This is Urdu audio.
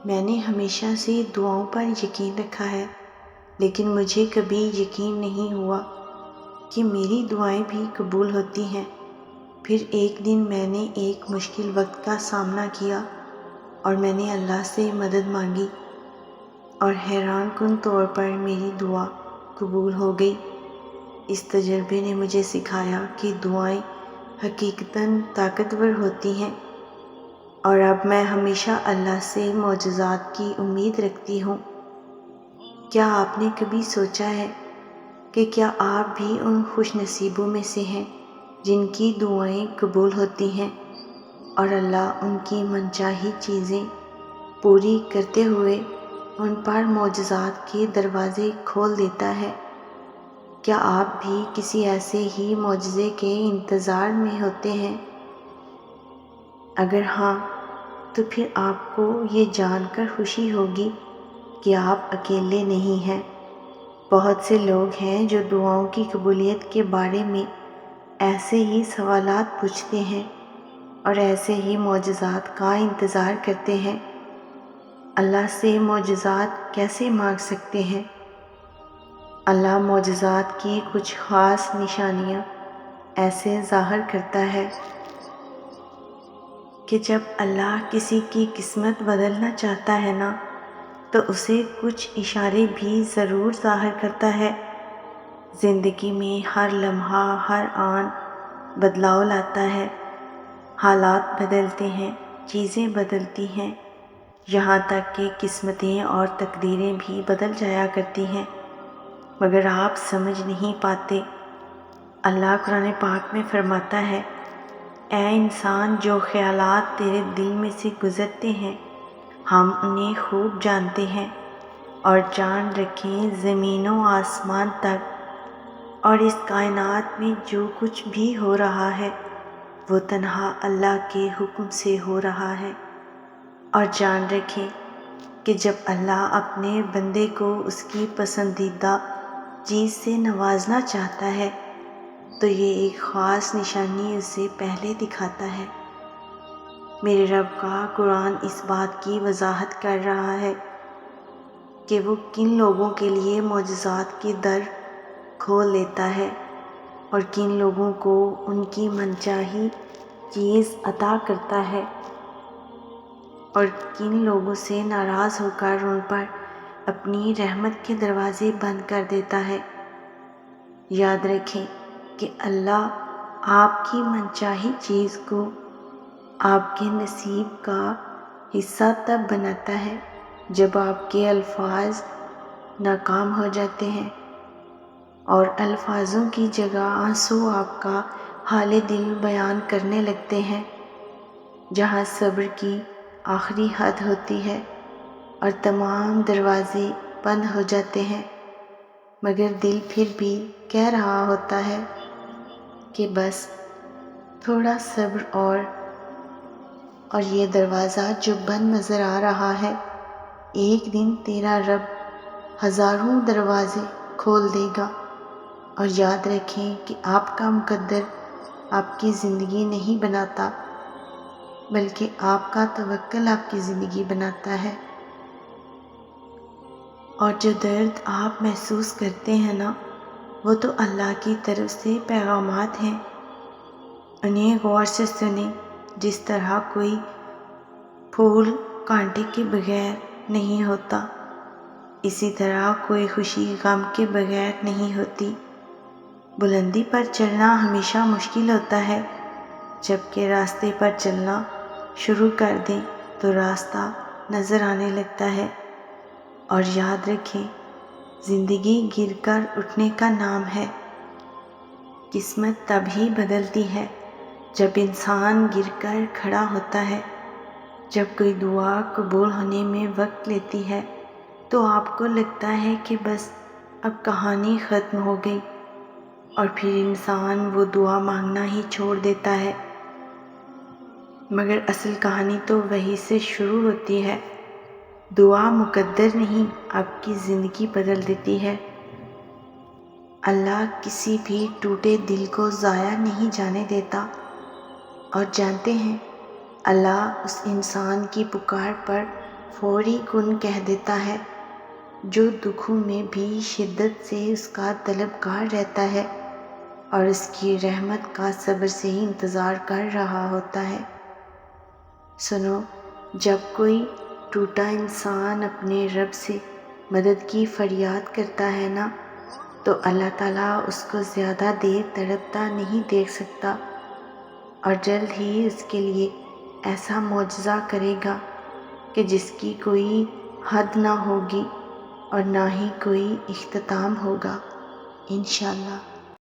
میں نے ہمیشہ سے دعاؤں پر یقین رکھا ہے، لیکن مجھے کبھی یقین نہیں ہوا کہ میری دعائیں بھی قبول ہوتی ہیں۔ پھر ایک دن میں نے ایک مشکل وقت کا سامنا کیا اور میں نے اللہ سے مدد مانگی، اور حیران کن طور پر میری دعا قبول ہو گئی۔ اس تجربے نے مجھے سکھایا کہ دعائیں حقیقتاً طاقتور ہوتی ہیں، اور اب میں ہمیشہ اللہ سے معجزات کی امید رکھتی ہوں۔ کیا آپ نے کبھی سوچا ہے کہ کیا آپ بھی ان خوش نصیبوں میں سے ہیں جن کی دعائیں قبول ہوتی ہیں اور اللہ ان کی منچاہی چیزیں پوری کرتے ہوئے ان پر معجزات کے دروازے کھول دیتا ہے؟ کیا آپ بھی کسی ایسے ہی معجزے کے انتظار میں ہوتے ہیں؟ اگر ہاں، تو پھر آپ کو یہ جان کر خوشی ہوگی کہ آپ اکیلے نہیں ہیں۔ بہت سے لوگ ہیں جو دعاؤں کی قبولیت کے بارے میں ایسے ہی سوالات پوچھتے ہیں اور ایسے ہی معجزات کا انتظار کرتے ہیں۔ اللہ سے معجزات کیسے مانگ سکتے ہیں؟ اللہ معجزات کی کچھ خاص نشانیاں ایسے ظاہر کرتا ہے کہ جب اللہ کسی کی قسمت بدلنا چاہتا ہے نا، تو اسے کچھ اشارے بھی ضرور ظاہر کرتا ہے۔ زندگی میں ہر لمحہ، ہر آن بدلاؤ لاتا ہے۔ حالات بدلتے ہیں، چیزیں بدلتی ہیں، یہاں تک کہ قسمتیں اور تقدیریں بھی بدل جایا کرتی ہیں، مگر آپ سمجھ نہیں پاتے۔ اللہ قرآن پاک میں فرماتا ہے، اے انسان، جو خیالات تیرے دل میں سے گزرتے ہیں ہم انہیں خوب جانتے ہیں، اور جان رکھیں زمین و آسمان تک اور اس کائنات میں جو کچھ بھی ہو رہا ہے وہ تنہا اللہ کے حکم سے ہو رہا ہے۔ اور جان رکھیں کہ جب اللہ اپنے بندے کو اس کی پسندیدہ چیز سے نوازنا چاہتا ہے تو یہ ایک خاص نشانی اسے پہلے دکھاتا ہے۔ میرے رب کا قرآن اس بات کی وضاحت کر رہا ہے کہ وہ کن لوگوں کے لیے معجزات کے در کھول دیتا ہے اور کن لوگوں کو ان کی منچاہی چیز عطا کرتا ہے، اور کن لوگوں سے ناراض ہو کر ان پر اپنی رحمت کے دروازے بند کر دیتا ہے۔ یاد رکھیں کہ اللہ آپ کی منچاہی چیز کو آپ کے نصیب کا حصہ تب بناتا ہے جب آپ کے الفاظ ناکام ہو جاتے ہیں اور الفاظوں کی جگہ آنسو آپ کا حال دل بیان کرنے لگتے ہیں۔ جہاں صبر کی آخری حد ہوتی ہے اور تمام دروازے بند ہو جاتے ہیں، مگر دل پھر بھی کہہ رہا ہوتا ہے کہ بس تھوڑا صبر اور یہ دروازہ جو بند نظر آ رہا ہے، ایک دن تیرا رب ہزاروں دروازے کھول دے گا۔ اور یاد رکھیں کہ آپ کا مقدر آپ کی زندگی نہیں بناتا، بلکہ آپ کا توکل آپ کی زندگی بناتا ہے۔ اور جو درد آپ محسوس کرتے ہیں نا، وہ تو اللہ کی طرف سے پیغامات ہیں۔ انہیں غور سے سنیں۔ جس طرح کوئی پھول کانٹے کے بغیر نہیں ہوتا، اسی طرح کوئی خوشی غم کے بغیر نہیں ہوتی۔ بلندی پر چڑھنا ہمیشہ مشکل ہوتا ہے، جبکہ راستے پر چلنا شروع کر دیں تو راستہ نظر آنے لگتا ہے۔ اور یاد رکھیں، زندگی گر کر اٹھنے کا نام ہے۔ قسمت تب ہی بدلتی ہے جب انسان گر کر کھڑا ہوتا ہے۔ جب کوئی دعا قبول ہونے میں وقت لیتی ہے تو آپ کو لگتا ہے کہ بس اب کہانی ختم ہو گئی، اور پھر انسان وہ دعا مانگنا ہی چھوڑ دیتا ہے، مگر اصل کہانی تو وہیں سے شروع ہوتی ہے۔ دعا مقدر نہیں، آپ کی زندگی بدل دیتی ہے۔ اللہ کسی بھی ٹوٹے دل کو ضائع نہیں جانے دیتا، اور جانتے ہیں اللہ اس انسان کی پکار پر فوری کن کہہ دیتا ہے، جو دکھوں میں بھی شدت سے اس کا طلبگار رہتا ہے اور اس کی رحمت کا صبر سے ہی انتظار کر رہا ہوتا ہے۔ سنو، جب کوئی ٹوٹا انسان اپنے رب سے مدد کی فریاد کرتا ہے نا، تو اللہ تعالیٰ اس کو زیادہ دیر تڑپتا نہیں دیکھ سکتا اور جلد ہی اس کے لیے ایسا معجزہ کرے گا کہ جس کی کوئی حد نہ ہوگی اور نہ ہی کوئی اختتام ہوگا، انشاءاللہ۔